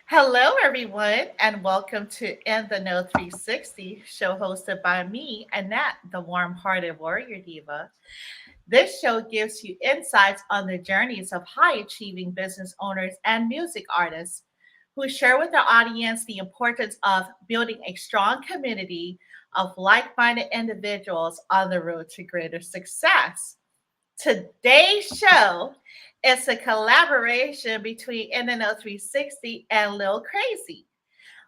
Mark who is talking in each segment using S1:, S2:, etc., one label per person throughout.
S1: Hello, everyone, and welcome to In the Know 360, show hosted by me, Annette, the warm hearted warrior diva. This show gives you insights on the journeys of high achieving business owners and music artists who share with our audience the importance of building a strong community of like minded individuals on the road to greater success. Today's show is a collaboration between NNO 360 and Lil Crazy.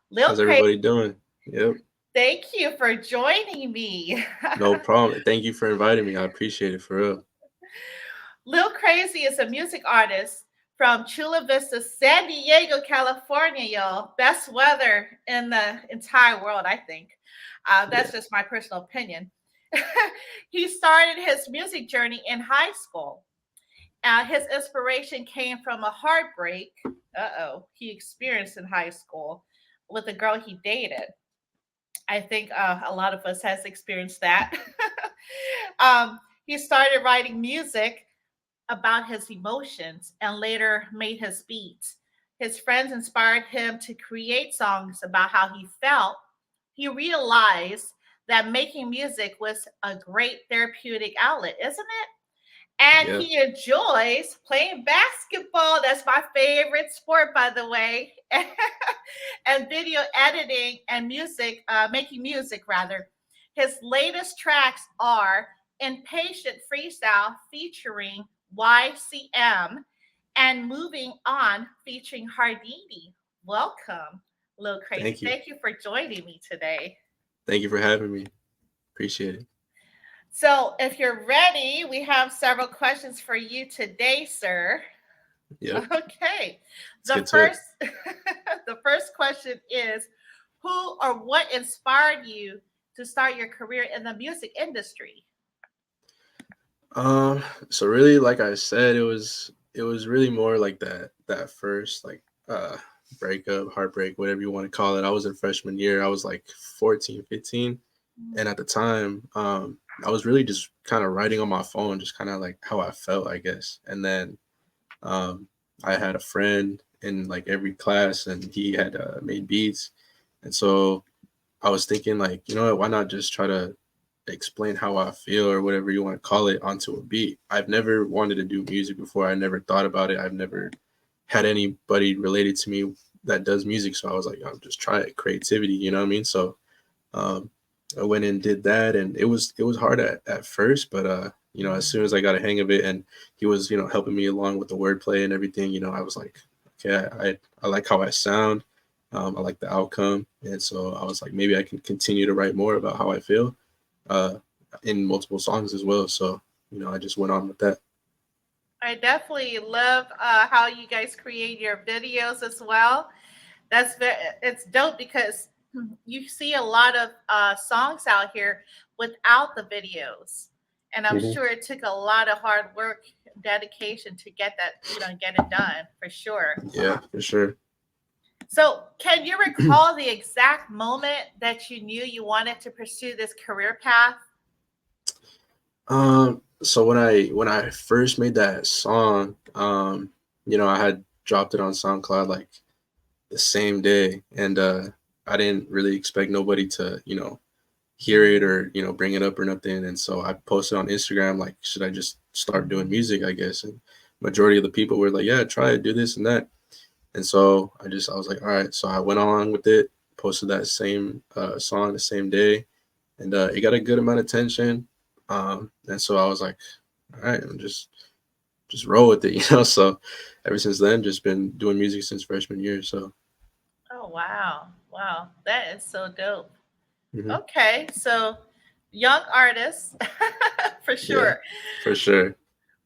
S1: Lil
S2: How's
S1: Crazy,
S2: everybody doing? Yep,
S1: thank you for joining me.
S2: no problem. Thank you for inviting me. I appreciate it for real.
S1: Lil Crazy is a music artist from Chula Vista, San Diego, California, y'all. Best weather in the entire world, I think. That's
S2: Yeah.
S1: just my personal opinion. He started his music journey in high school. His inspiration came from a heartbreak, he experienced in high school with a girl he dated. I think a lot of us has experienced that. He started writing music about his emotions and later made his beats. His friends inspired him to create songs about how he felt. He realized that making music was a great therapeutic outlet, isn't it? And
S2: Yeah.
S1: he enjoys playing basketball. That's my favorite sport, by the way. And video editing and music, making music rather. His latest tracks are Impatient Freestyle featuring YCM and Moving On featuring Hardini. Welcome, Lil Crazy.
S2: Thank you.
S1: Thank you for joining me today.
S2: Thank you for having me. Appreciate it.
S1: So, if you're ready, we have several questions for you today, sir.
S2: Yep.
S1: Okay.
S2: Let's
S1: The
S2: get to it.
S1: first the first question is who or what inspired you to start your career in the music industry?
S2: So really, like I said, it was really more like that first breakup, heartbreak, whatever you want to call it. I was in freshman year. I was like 14, 15. And at the time, I was really just kind of writing on my phone, just kind of like how I felt, I guess. And then Um, I had a friend in like every class, and he had made beats, and so I was thinking like, you know what, why not just try to explain how I feel or whatever you want to call it onto a beat. I've never wanted to do music before. I never thought about it. I've never had anybody related to me that does music, so I was like, I'll just try it. Creativity, you know what I mean? So um, I went and did that, and it was hard at first, but as soon as I got a hang of it, and he was helping me along with the wordplay and everything, I was like, okay, I like how I sound, I like the outcome, and so I was like, maybe I can continue to write more about how I feel, uh, in multiple songs as well. So I just went on with that.
S1: I definitely love how you guys create your videos as well. It's dope because you see a lot of songs out here without the videos, and I'm
S2: Hmm.
S1: sure it took a lot of hard work, dedication to get that, get it done for sure.
S2: Yeah, for sure.
S1: So, can you recall the exact moment that you knew you wanted to pursue this career path?
S2: So when I first made that song, I had dropped it on SoundCloud like the same day, and I didn't really expect nobody to hear it or bring it up or nothing. And so I posted on Instagram like, should I just start doing music, I guess? And majority of the people were like, yeah, try it, do this and that. And so I was like, all right. So I went on with it, posted that same song the same day, and it got a good amount of attention. And so I was like, all right, I'm just roll with it, So ever since then, just been doing music since freshman year. So
S1: Oh, wow. Wow. That is so dope.
S2: mhm.
S1: Okay. So, young artists, for
S2: Yeah,
S1: sure.
S2: for sure.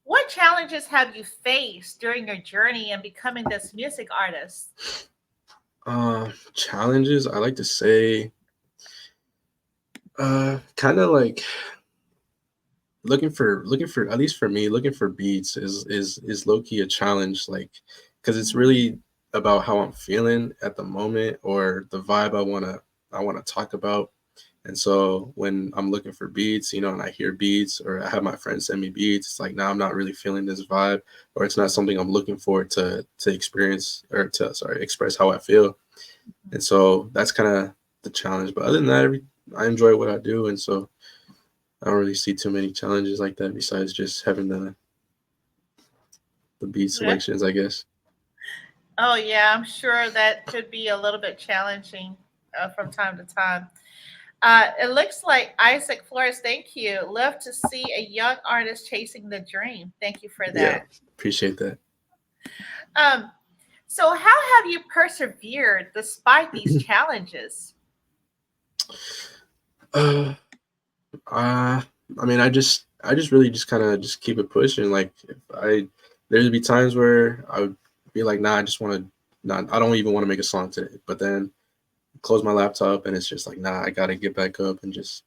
S1: What challenges have you faced during your journey in becoming this music artist?
S2: Challenges, I like to say, kind of like looking for, at least for me, looking for beats is low key a challenge, like, because it's really about how I'm feeling at the moment or the vibe I wanna talk about. And so when I'm looking for beats, and I hear beats or I have my friends send me beats, it's like, now I'm not really feeling this vibe, or it's not something I'm looking for to experience or to sorry express how I feel. And so that's kind of the challenge. But other than that, I enjoy what I do, and so I don't really see too many challenges like that besides just having the beat
S1: Yeah.
S2: selections, I guess.
S1: Oh, yeah, I'm sure that could be a little bit challenging from time to time. It looks like Isaac Flores, thank you. Love to see a young artist chasing the dream. Thank you for
S2: Yeah,
S1: that.
S2: appreciate that.
S1: Um, so, how have you persevered despite these challenges?
S2: Uh, uh, I mean, I just really just kind of just keep it pushing. Like, if there'd be times where I would be like, nah, I just want to, not, I don't even want to make a song today. But then close my laptop and it's just like, nah, I gotta get back up and just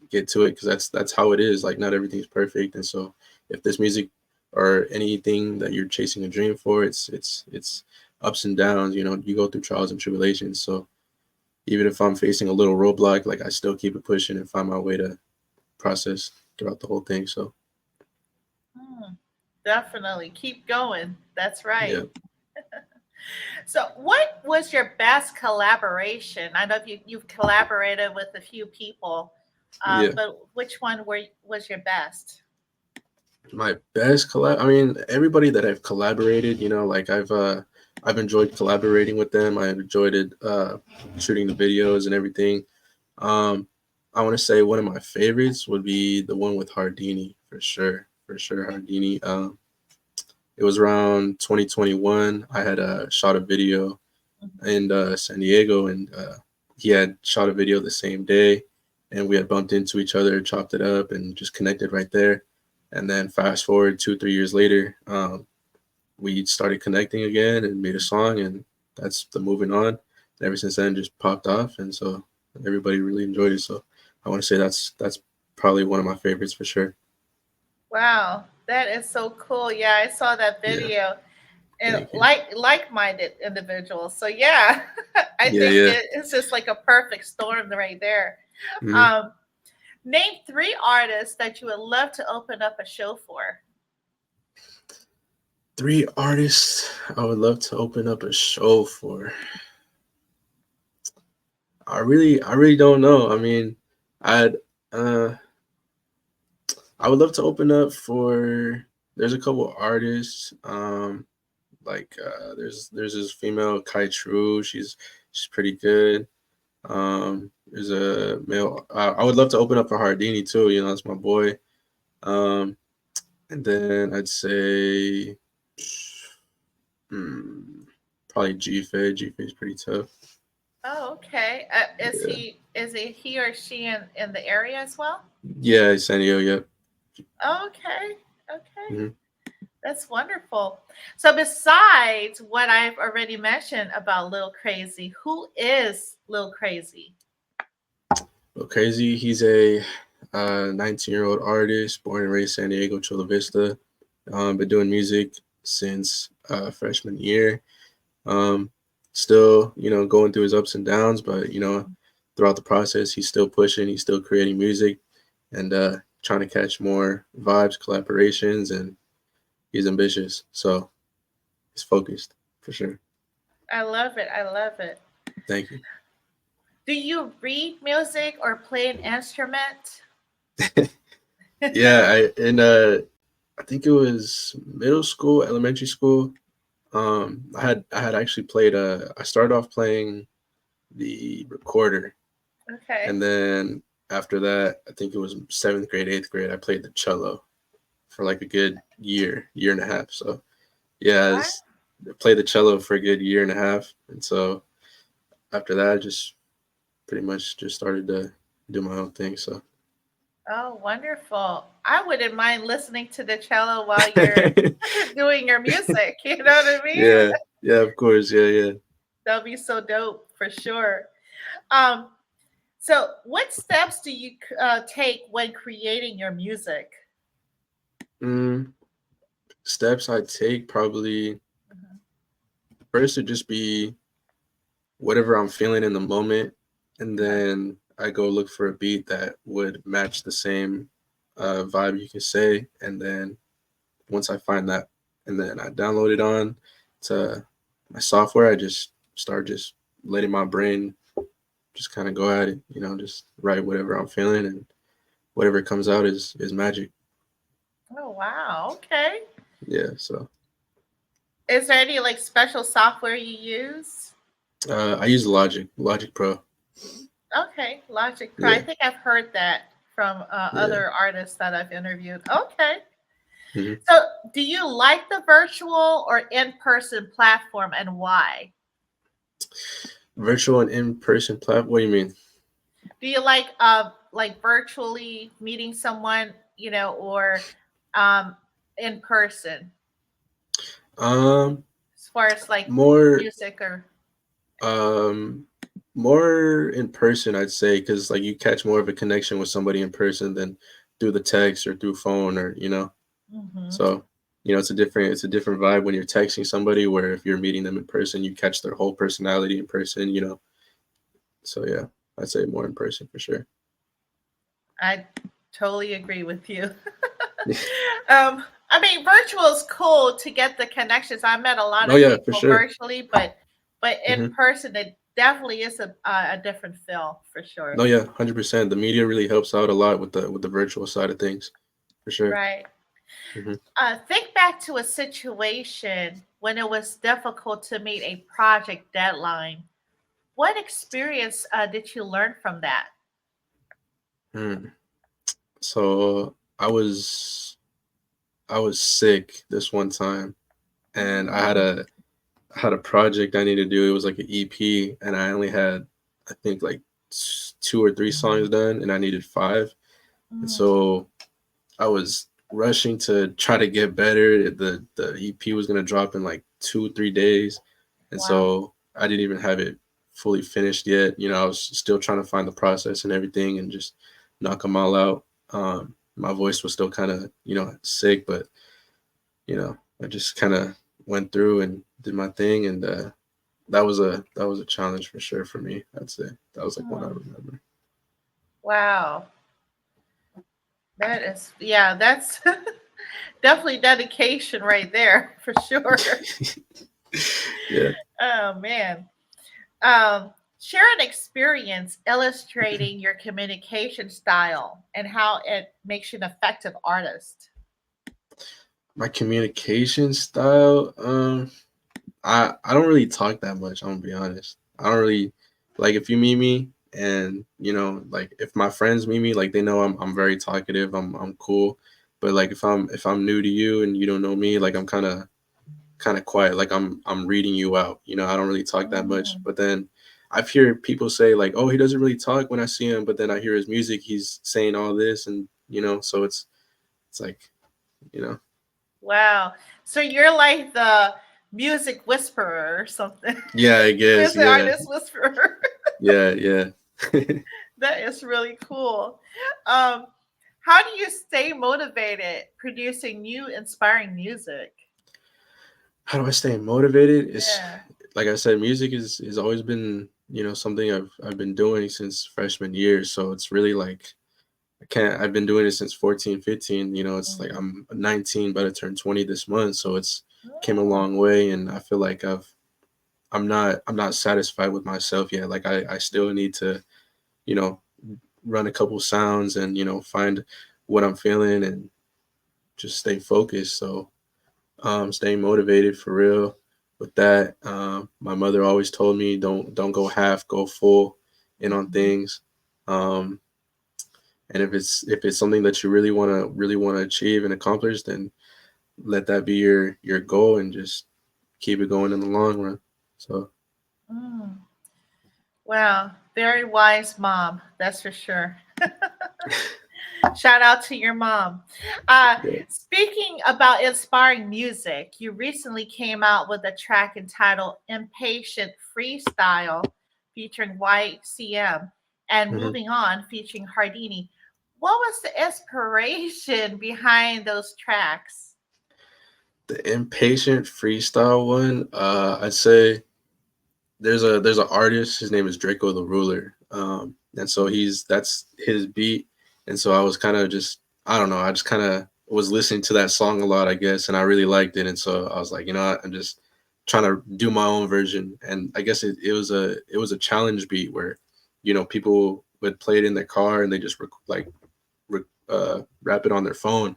S2: get to it, because that's how it is. Like, not everything's perfect, and so if this music or anything that you're chasing a dream for, it's ups and downs. You go through trials and tribulations. So even if I'm facing a little roadblock, like, I still keep it pushing and find my way to process throughout the whole thing. So
S1: Hmm, definitely keep going. That's
S2: yeah,
S1: right. So, what was your best collaboration? I know you've collaborated with a few people,
S2: yeah.
S1: but which one was your best?
S2: My best collab. I mean, everybody that I've collaborated, like, I've enjoyed collaborating with them. I enjoyed it, shooting the videos and everything. Um, I want to say one of my favorites would be the one with Hardini, for sure, Hardini. It was around 2021. I had shot a video in San Diego, and he had shot a video the same day, and we had bumped into each other, chopped it up, and just connected right there. And then fast forward 2 3 years later, we started connecting again and made a song, and that's the moving on. And ever since then, just popped off, and so everybody really enjoyed it. So I want to say that's probably one of my favorites for sure.
S1: Wow, that is so cool. Yeah, I saw that
S2: Yeah,
S1: video and
S2: thank you.
S1: like-minded individuals. So yeah, I
S2: Yeah,
S1: think
S2: yeah.
S1: it's just like a perfect storm right there.
S2: hmm
S1: Um, name three artists that you would love to open up a show for.
S2: Three artists I would love to open up a show for. I really don't know. I mean, I'd uh I would love to open up for. There's a couple artists. Like, there's this female Kai True. She's pretty good. There's a male. I would love to open up for Hardini too. That's my boy. Um, and then I'd say, hmm, probably G Fay is pretty tough.
S1: Oh, okay. Is
S2: Yeah,
S1: he or she in the area as well?
S2: yeah, San Diego. Yep.
S1: Oh, okay, okay.
S2: hmm
S1: That's wonderful. So, besides what I've already mentioned about Lil Crazy, who is Lil Crazy?
S2: Lil Crazy. He's a 19-year-old artist, born and raised San Diego, Chula Vista. Been doing music since freshman year. Um, Still, going through his ups and downs, but throughout the process, he's still pushing. He's still creating music, and trying to catch more vibes, collaborations, and he's ambitious. So he's focused for sure.
S1: I love it. I love it.
S2: Thank you.
S1: Do you read music or play an instrument?
S2: Yeah, I think it was middle school, elementary school. I had actually played. I started off playing the recorder,
S1: Okay.
S2: and then after that, I think it was seventh grade, eighth grade. I played the cello for like a good year and a half. So yeah,
S1: What?
S2: I played the cello for a good year and a half, and so after that, I just pretty much just started to do my own thing. So
S1: Oh, wonderful. I wouldn't mind listening to the cello while you're doing your music. You know what I mean?
S2: yeah, yeah, of course, yeah, yeah.
S1: That'll be so dope for sure. Um, so, what steps do you take when creating your music?
S2: Mm, Steps I take, probably
S1: Mhm.
S2: first would just be whatever I'm feeling in the moment, and
S1: Uh-huh.
S2: then I go look for a beat that would match the same vibe, you can say, and then once I find that, and then I download it on to my software, I just start just letting my brain just kind of go at it, just write whatever I'm feeling, and whatever comes out is magic.
S1: Oh, wow. Okay.
S2: Yeah, so
S1: Is there any like special software you use?
S2: I use Logic Pro.
S1: Okay, Logic Pro. I
S2: Yeah,
S1: think I've heard that from
S2: yeah.
S1: other artists that I've interviewed. Okay.
S2: Hmm.
S1: So, do you like the virtual or in-person platform, and why?
S2: Virtual and in person platform. What do you mean?
S1: Do you like virtually meeting someone, or um in person,
S2: Um,
S1: as far as like
S2: more
S1: music or
S2: um more in person, I'd say, because like you catch more of a connection with somebody in person than through the text or through phone or
S1: Mhm.
S2: So, it's a different vibe when you're texting somebody where if you're meeting them in person, you catch their whole personality in person. So yeah, I'd say more in person for sure.
S1: I totally agree with you. I mean, virtual is cool to get the connections. I met a lot
S2: Oh
S1: of
S2: yeah, for
S1: people
S2: sure.
S1: virtually, but in
S2: Hmm.
S1: person, it definitely is a different feel for sure.
S2: No, yeah, 100%. The media really helps out a lot with the virtual side of things, for sure.
S1: Right.
S2: Hmm.
S1: Think back to a situation when it was difficult to meet a project deadline. What experience did you learn from that?
S2: Hmm. So I was sick this one time, and
S1: Mm,
S2: I had a project I needed to do. It was like an EP, and I only had, I think, like two or three songs done, and I needed five. And
S1: mm,
S2: so I was rushing to try to get better. The EP was gonna drop in like 2 3 days, and
S1: wow.
S2: so I didn't even have it fully finished yet. I was still trying to find the process and everything, and just knock them all out. My voice was still kind of sick, but I just kind of went through and did my thing, and that was a challenge for sure for me. I'd say that was like one I
S1: Mm,
S2: remember.
S1: wow. That is, yeah, that's definitely dedication right there for sure.
S2: Yeah.
S1: Oh man. Um, Share an experience illustrating your communication style and how it makes you an effective artist.
S2: My communication style, I don't really talk that much. I'm gonna be honest. I don't really like if you meet me and like if my friends meet me, like they know I'm very talkative. I'm cool. But like if I'm new to you and you don't know me, like I'm kind of quiet. Like I'm reading you out. I don't really talk that much.
S1: Mm,
S2: But then I've heard people say like, oh, he doesn't really talk when I see him. But then I hear his music, he's saying all this, and so it's like you know,
S1: wow. So you're like the music whisperer or something.
S2: yeah, I guess,
S1: Music
S2: yeah,
S1: artist whisperer.
S2: yeah, yeah.
S1: That is really cool. Um, how do you stay motivated producing new inspiring music?
S2: How do I stay motivated? It's
S1: Yeah.
S2: like I said, music is always been something I've been doing since freshman year. So it's really like I can't. I've been doing it since 14, 15. It's like
S1: Mhm.
S2: I'm 19, about to turn 20 this month. So it's came a
S1: Mm,
S2: long way, and I feel like I'm not satisfied with myself yet. Like I still need to you know run a couple sounds and find what I'm feeling and just stay focused. So staying motivated for real with that. My mother always told me don't go half, go full in on
S1: mhm.
S2: things. Um, and if it's something that you really want to achieve and accomplish, then let that be your goal and just keep it going in the long run. So
S1: Mm. Wow, very wise mom, that's for sure. Shout out to your mom. Uh,
S2: yeah.
S1: Speaking about inspiring music, you recently came out with a track entitled Impatient Freestyle featuring YCM and
S2: Hmm.
S1: Moving On featuring Hardini. What was the inspiration behind those tracks?
S2: The impatient freestyle one, I'd say there's an artist. His name is Draco the Ruler. and so that's his beat. And so I was kind of just, I don't know, I just kind of was listening to that song a lot, I guess, and I really liked it. And so I was like, you know what, I'm just trying to do my own version. And I guess it was a challenge beat where, you know, people would play it in their car and they just rap it on their phone.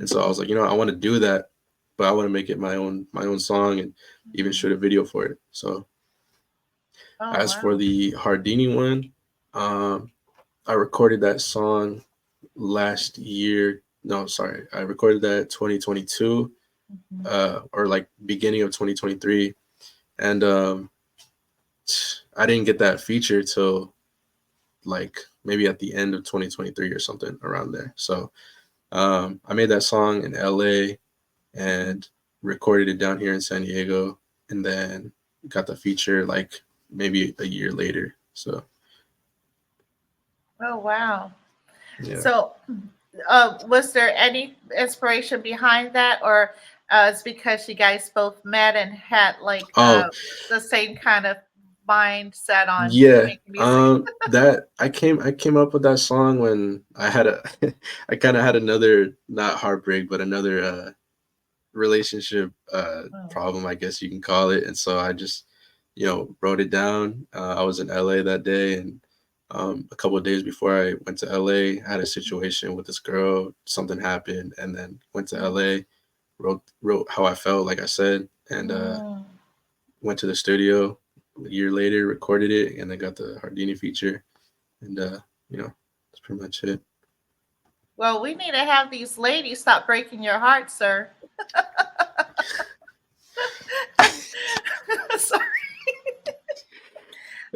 S2: And so I
S1: Mhm.
S2: was like, you know, I want to do that, but I want to make it my own song and even
S1: Mhm.
S2: shoot a video for it. So
S1: Oh
S2: as for
S1: wow.
S2: the Hardini one, um, I recorded that song last year. No, sorry, I recorded that 2022,
S1: Mhm.
S2: or like beginning of 2023, and I didn't get that feature till like maybe at the end of 2023 or something around there. So I made that song in LA
S1: Mhm.
S2: and recorded it down here in San Diego, and then got the feature like maybe a year later. So
S1: Oh wow.
S2: yeah.
S1: So, was there any inspiration behind that, or it's because you guys both met and had like
S2: Oh
S1: the same kind of mindset on
S2: yeah.
S1: making music?
S2: That I came up with that song when I had a I kind of had another, not heartbreak, but another relationship
S1: Oh.
S2: problem, I guess you can call it. And so I just, you know, wrote it down. I was in LA that day, and a couple of days before I went to LA, I had a situation with this girl. Something happened, and then went to LA. Wrote how I felt, like I said, and
S1: Mm.
S2: went to the studio. A year later, recorded it, and then got the Hardini feature. And you know, that's pretty much it.
S1: Well, we need to have these ladies stop breaking your heart, sir. Sorry,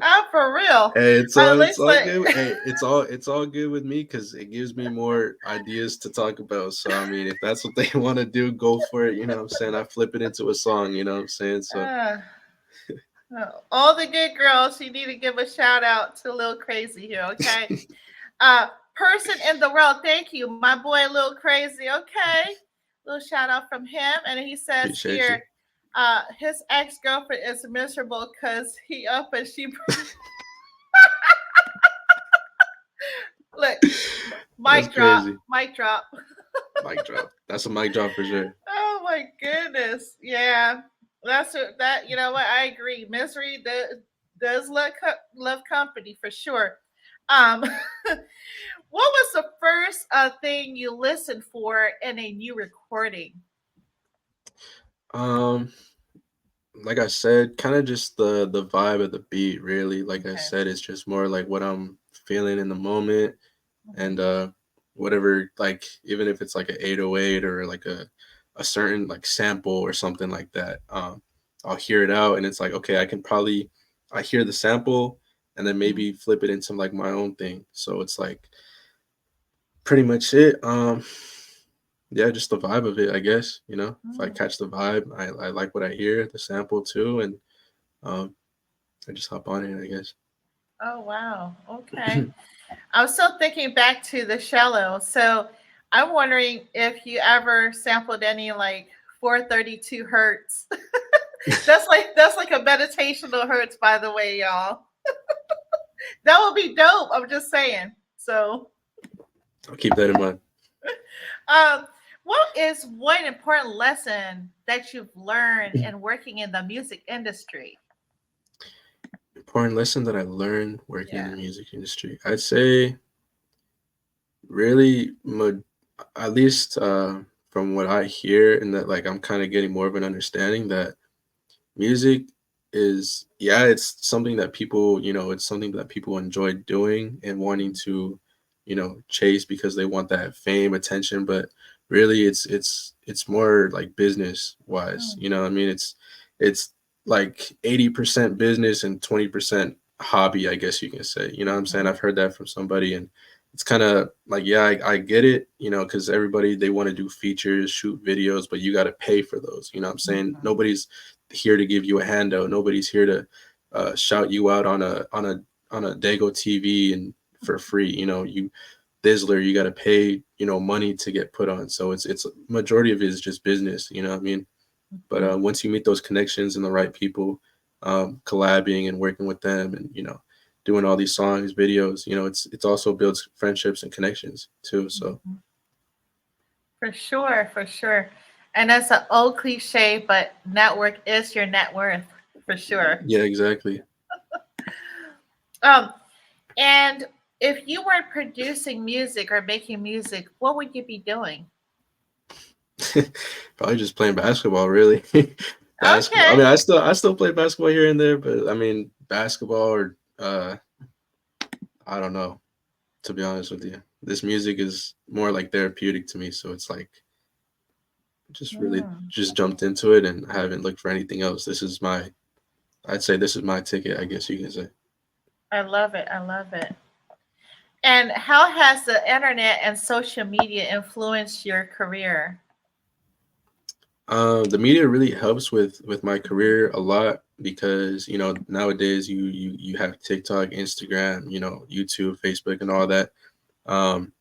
S1: I'm for real.
S2: Hey,
S1: At
S2: it's
S1: least
S2: all
S1: like,
S2: good. Hey, it's all good with me because it gives me more ideas to talk about. So I mean, if that's what they want to do, go for it. You know what I'm saying? I flip it into a song. You know what I'm saying? So
S1: uh, all the good girls, you need to give a shout out to Lil Crazy here, okay? Uh, Person in the world, thank you, my boy Lil Crazy. Okay, little shout out from him, and he says
S2: appreciate
S1: here,
S2: you.
S1: his ex girlfriend is miserable because he up and she look.
S2: That's
S1: Mic drop,
S2: crazy.
S1: mic drop.
S2: Mic drop. That's a mic drop for sure.
S1: Oh my goodness, yeah, that's what, that. You know what? I agree. Misery does love company for sure. Um, what was the first thing you listened for in a new recording?
S2: Um, like I said, kind of just the vibe of the beat. Really, like I
S1: Okay.
S2: said, it's just more like what I'm feeling in the moment,
S1: Mhm.
S2: and whatever, like even if it's like an 808 or like a certain like sample or something like that, I'll hear it out and it's like, okay, I can probably, I hear the sample and then
S1: Mhm.
S2: maybe flip it into like my own thing. So it's like pretty much it. Yeah, just the vibe of it, I guess. You know, if I
S1: Mm.
S2: catch the vibe, I like what I hear, the sample too, and um I just hop on it, I guess.
S1: Oh wow. Okay. I'm still thinking back to the shallow. So I'm wondering if you ever sampled any like 432 hertz. That's like a meditational hertz, by the way, y'all. That would be dope. I'm just saying. So,
S2: I'll keep that in mind.
S1: um, what is one important lesson that you've learned in working in the music industry?
S2: Important lesson that I learned working in
S1: Yeah.
S2: the music industry. I'd say really, at least from what I hear, and that like I'm kind of getting more of an understanding that music is, yeah, it's something that people, you know, it's something that people enjoy doing and wanting to, you know, chase because they want that fame, attention. But really, it's more like business wise.
S1: Mm,
S2: You know, I mean, it's like 80% business and 20% hobby, I guess you can say. You know what I'm saying?
S1: mhm,
S2: I've heard that from somebody, and it's kind of like, yeah, I get it, you know, because everybody, they want to do features, shoot videos, but you got to pay for those. You know what I'm saying?
S1: mhm,
S2: Nobody's here to give you a handout. Nobody's here to shout you out on a Dago TV and for free. You know, you Dizzler, you got to pay, you know, money to get put on. So it's majority of it is just business. You know what I mean? But
S1: mhm,
S2: once you meet those connections and the right people, collabing and working with them, and you know, doing all these songs, videos. It's also builds friendships and connections too. So
S1: Mhm. For sure, for sure. And that's an old cliche, but network is your net worth, for sure.
S2: yeah, exactly.
S1: Um, and if you weren't producing music or making music, what would you be doing?
S2: Probably just playing basketball, really. Basketball. I
S1: Okay.
S2: mean, I still play basketball here and there, but I mean, basketball or I don't know. To be honest with you, this music is more like therapeutic to me. So it's like just really
S1: Mm,
S2: just jumped into it and I haven't looked for anything else. I'd say this is my ticket. I guess you can say.
S1: I love it. I love it. And how has the internet and social media influenced your career?
S2: The media really helps with my career a lot because nowadays you have TikTok, Instagram, YouTube, Facebook, and all that. Um,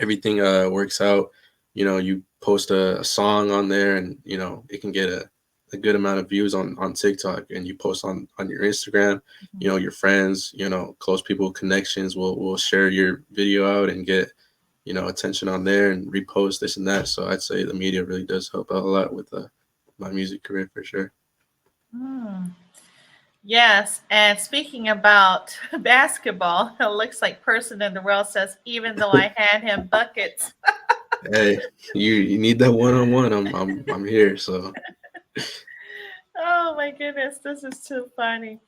S2: everything works out. You post a song on there, and it can get a good amount of views on TikTok, and you post on your Instagram. Your friends, close people, connections will share your video out and get attention on there and repost this and that. So I'd say the media really does help out a lot with my music career for sure.
S1: Mm, yes. And speaking about basketball, it looks like person in the world says, even though I hand him buckets.
S2: Hey, you need that one on one. I'm here. So
S1: Oh my goodness, this is too funny.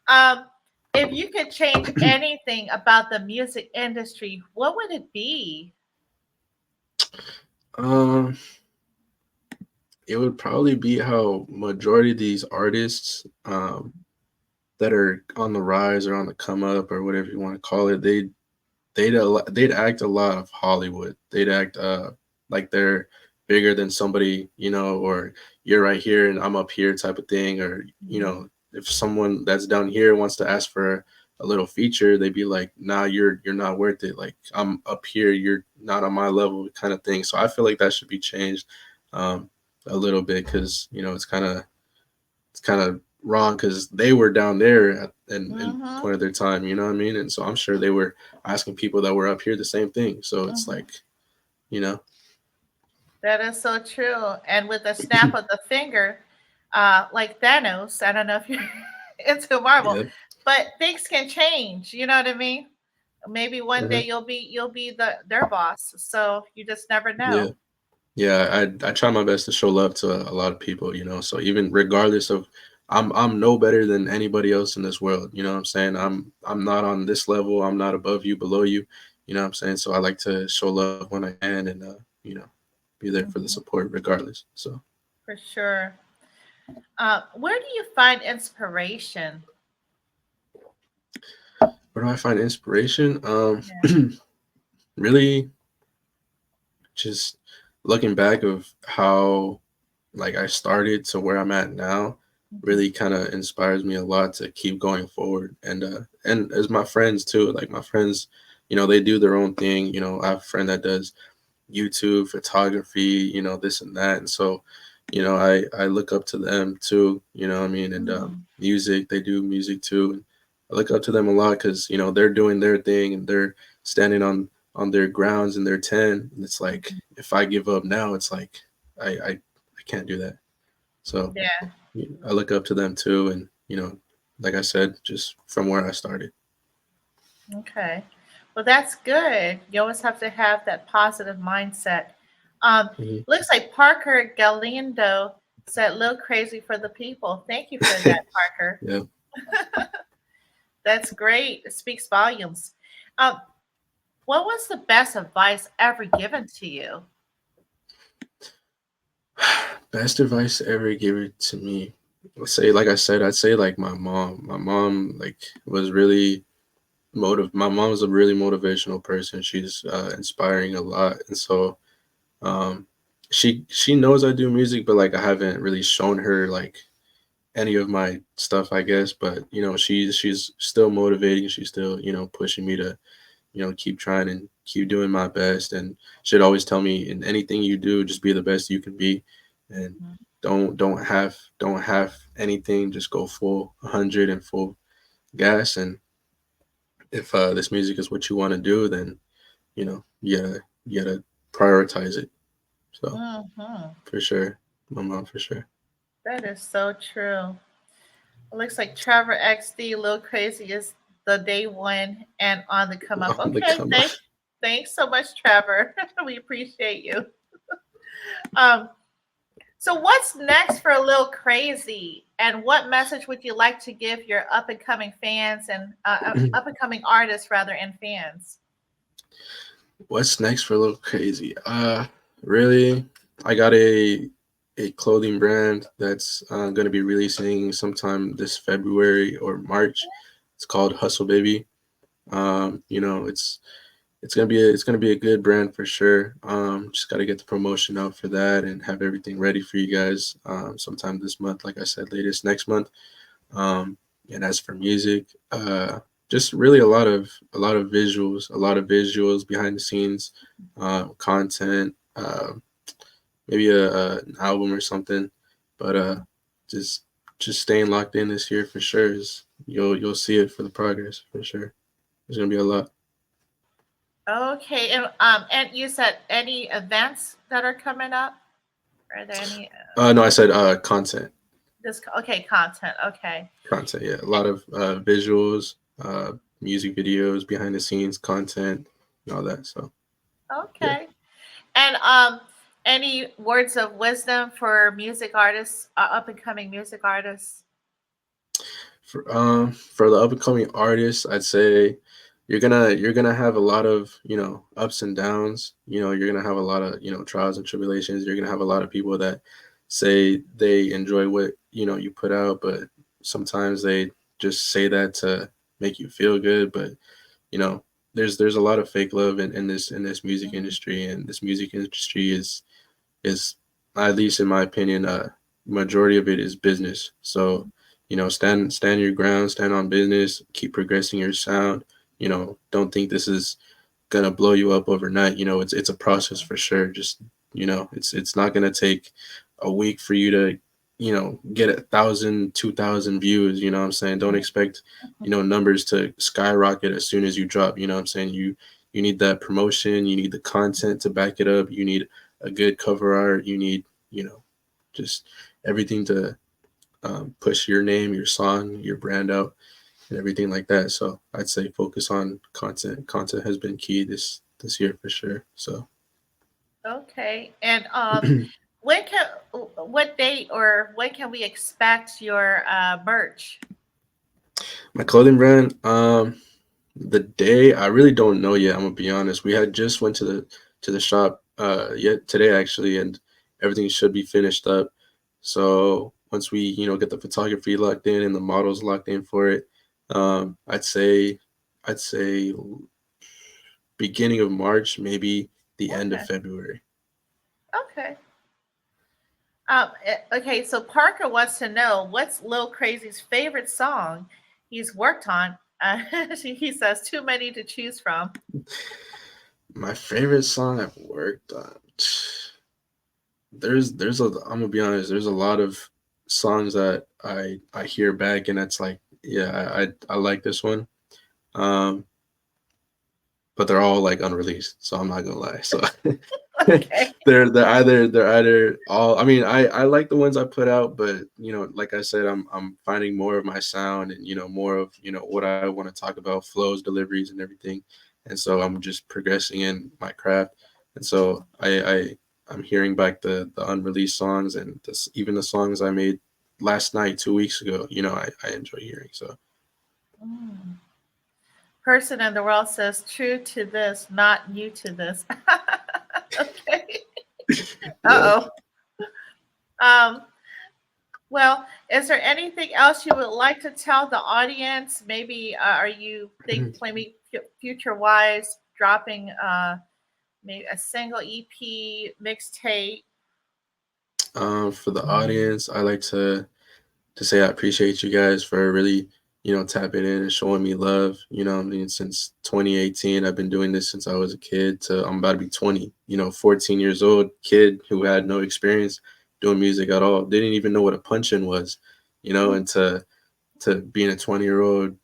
S1: Um, if you could change anything about the music industry, what would it be?
S2: um, it would probably be how majority of these artists that are on the rise or on the come up or whatever you want to call it, they'd act a lot of Hollywood. They'd act like they're bigger than somebody, or you're right here and I'm up here type of thing. Or if someone that's down here wants to ask for a little feature, they'd be like, "Nah, you're not worth it. Like I'm up here, you're not on my level," kind of thing. So I feel like that should be changed a little bit because it's kind of wrong because they were down there in
S1: Mm-hmm.
S2: point of their time, you know what I mean? And so I'm sure they were asking people that were up here the same thing. So it's
S1: Mm-hmm.
S2: like, you know,
S1: That is so true. And with a snap of the finger, like Thanos, I don't know if you're into Marvel,
S2: yeah,
S1: but things can change. You know what I mean? Maybe one day
S2: uh
S1: you'll be their boss. So you just never
S2: yeah,
S1: know.
S2: yeah. I try my best to show love to a lot of people, So even regardless of, I'm no better than anybody else in this world. You know what I'm saying? I'm not on this level. I'm not above you, below you. You know what I'm saying? So I like to show love when I can, and be there for the
S1: Mhm.
S2: support regardless. So
S1: For sure. Where do you find inspiration?
S2: where do I find inspiration?
S1: Yeah.
S2: Really just looking back of how like I started to where I'm at now
S1: Mhm.
S2: really kind of inspires me a lot to keep going forward. And as my friends too, like my friends, they do their own thing. I have a friend that does YouTube, photography, this and that. And so, I look up to them too, what I mean? And
S1: Mm.
S2: music, they do music too. And I look up to them a lot because, they're doing their thing and they're standing on their grounds in their 10. And it's like
S1: Mhm.
S2: if I give up now, it's like I can't do that. So
S1: Yeah.
S2: I look up to them too. And, like I said, just from where I started.
S1: Okay. Well, that's good. You always have to have that positive mindset. Um,
S2: Mhm.
S1: looks like Parker Galindo said "Little crazy for the people." Thank you for that, Parker.
S2: Yeah.
S1: That's great. It speaks volumes. Um, what was the best advice ever given to you?
S2: Best advice ever given to me. Let's say, like I said, I'd say like my mom. My mom like was really my mom's a really motivational person. She's inspiring a lot. And so um she knows I do music, but like I haven't really shown her like any of my stuff, I guess. But she's still motivating. She's still, pushing me to, keep trying and keep doing my best. And she'd always tell me, in anything you do, just be the best you can be, and don't have anything. Just go full 100 and full. gas. And if this music is what you want to do, then you gotta prioritize it. So
S1: Hmm.
S2: for sure, my mom for sure.
S1: That is so true. It looks like Trevor XD Lil Crazy is the day one and on the come up.
S2: On the
S1: Okay,
S2: come up.
S1: thanks so much, Trevor. We appreciate you. Um, so what's next for Lil Crazy, and what message would you like to give your up and coming fans and up and coming artists rather and fans?
S2: What's next for Little Crazy? Really, I got a clothing brand that's going to be releasing sometime this February or March. It's called Hustle Baby. It's gonna be a good brand for sure. Just got to get the promotion out for that and have everything ready for you guys sometime this month. Like I said, latest next month. Um, and as for music, just really a lot of visuals, behind the scenes, content, maybe an album or something. But just just staying locked in this year for sure. You'll see it for the progress for sure. There's gonna be a lot.
S1: Okay, and you said any events that are coming up? Are there any?
S2: No, I said content.
S1: This okay, content. Okay,
S2: Content, yeah. A lot of visuals, music videos, behind the scenes content, and all that. So yeah.
S1: okay, and any words of wisdom for music artists, up and coming music artists?
S2: For the up and coming artists, I'd say you're gonna have a lot of ups and downs. You're gonna have a lot of trials and tribulations. You're gonna have a lot of people that say they enjoy what you put out, but sometimes they just say that to make you feel good. But you know there's a lot of fake love in this music
S1: Mhm.
S2: industry, and this music industry is, at least in my opinion, majority of it is business. So, stand your ground, stand on business, keep progressing your sound. Don't think this is gonna blow you up overnight. It's a process for sure. Just it's not gonna take a week for you to get 1,000, 2,000 views. You know what I'm saying? Don't expect numbers to skyrocket as soon as you drop. You know what I'm saying? You need that promotion. You need the content to back it up. You need a good cover art. You need just everything to push your name, your song, your brand out, and everything like that. So I'd say focus on content. Content has been key this year for sure. So
S1: Okay, and when can what date or when can we expect your merch?
S2: my clothing brand, the day I really don't know yet. I'm gonna be honest. We had just went to the shop yet today actually, and everything should be finished up. So once we get the photography locked in and the models locked in for it, I'd say beginning of March, maybe the end of
S1: Okay,
S2: February.
S1: okay. Okay, so Parker wants to know what's Lil Crazy's favorite song he's worked on. He says too many to choose from.
S2: My favorite song I've worked on. I'm gonna be honest. There's a lot of songs that I hear back, and it's like, yeah, I like this one. Um, but they're all like unreleased, so I'm not gonna lie. So
S1: Okay.
S2: they're either all. I mean, I like the ones I put out, but like I said, I'm finding more of my sound and more of what I want to talk about, flows, deliveries, and everything. And so I'm just progressing in my craft. And so I'm hearing back the unreleased songs, and even the songs I made last night, 2 weeks ago. I enjoy hearing. So
S1: Mm. Person in the world says true to this, not new to this. Okay.
S2: yeah.
S1: Uh oh. Well, is there anything else you would like to tell the audience? Maybe are you think maybe future wise dropping maybe a single EP mixtape?
S2: For the audience, I like to say I appreciate you guys for really, tapping in and showing me love. I mean, since 2018, I've been doing this since I was a kid to I'm about to be 20, 14 years old kid who had no experience doing music at all. Didn't even know what a punch in was, and to being a 20-year-old,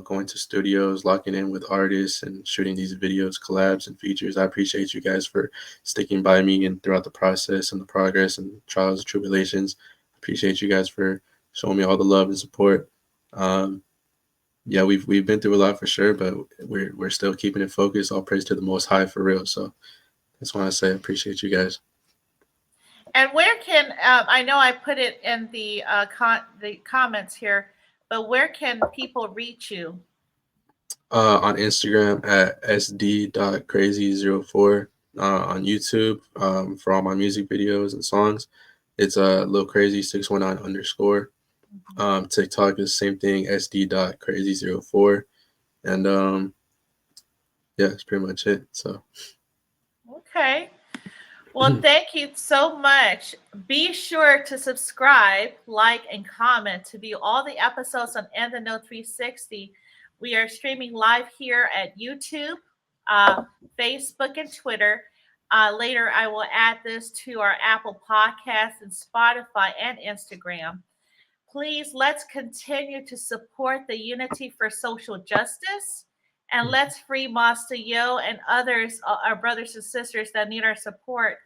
S2: going to studios, locking in with artists, and shooting these videos, collabs, and features. I appreciate you guys for sticking by me and throughout the process and the progress and trials and tribulations. Appreciate you guys for showing me all the love and support. Um, yeah, we've been through a lot for sure, but we're still keeping it focused. All praise to the Most High for real. So that's why I say I appreciate you guys.
S1: And where can I know I put it in the comments here, but where can people reach you?
S2: On Instagram at sd.crazy04. On YouTube, for all my music videos and songs, it's LiL CRazy 619 underscore.
S1: Mhm.
S2: TikTok is the same thing, sd.crazy04. And yeah, that's pretty much it. So
S1: Okay. Well, thank you so much. Be sure to subscribe, like, and comment to view all the episodes on And the Note 360. We are streaming live here at YouTube, uh, Facebook, and Twitter. Later, I will add this to our Apple Podcasts and Spotify and Instagram. Please, let's continue to support the Unity for Social Justice, and let's free Master Yo and others, our brothers and sisters that need our support.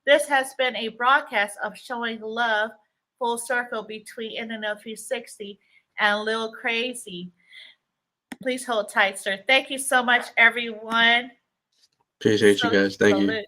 S1: This has been a broadcast of showing love full circle between Internet 360 and LiL CRazy. Please hold tight, sir. Thank you so much, everyone.
S2: appreciate you
S1: So
S2: guys. Thank you.
S1: salute.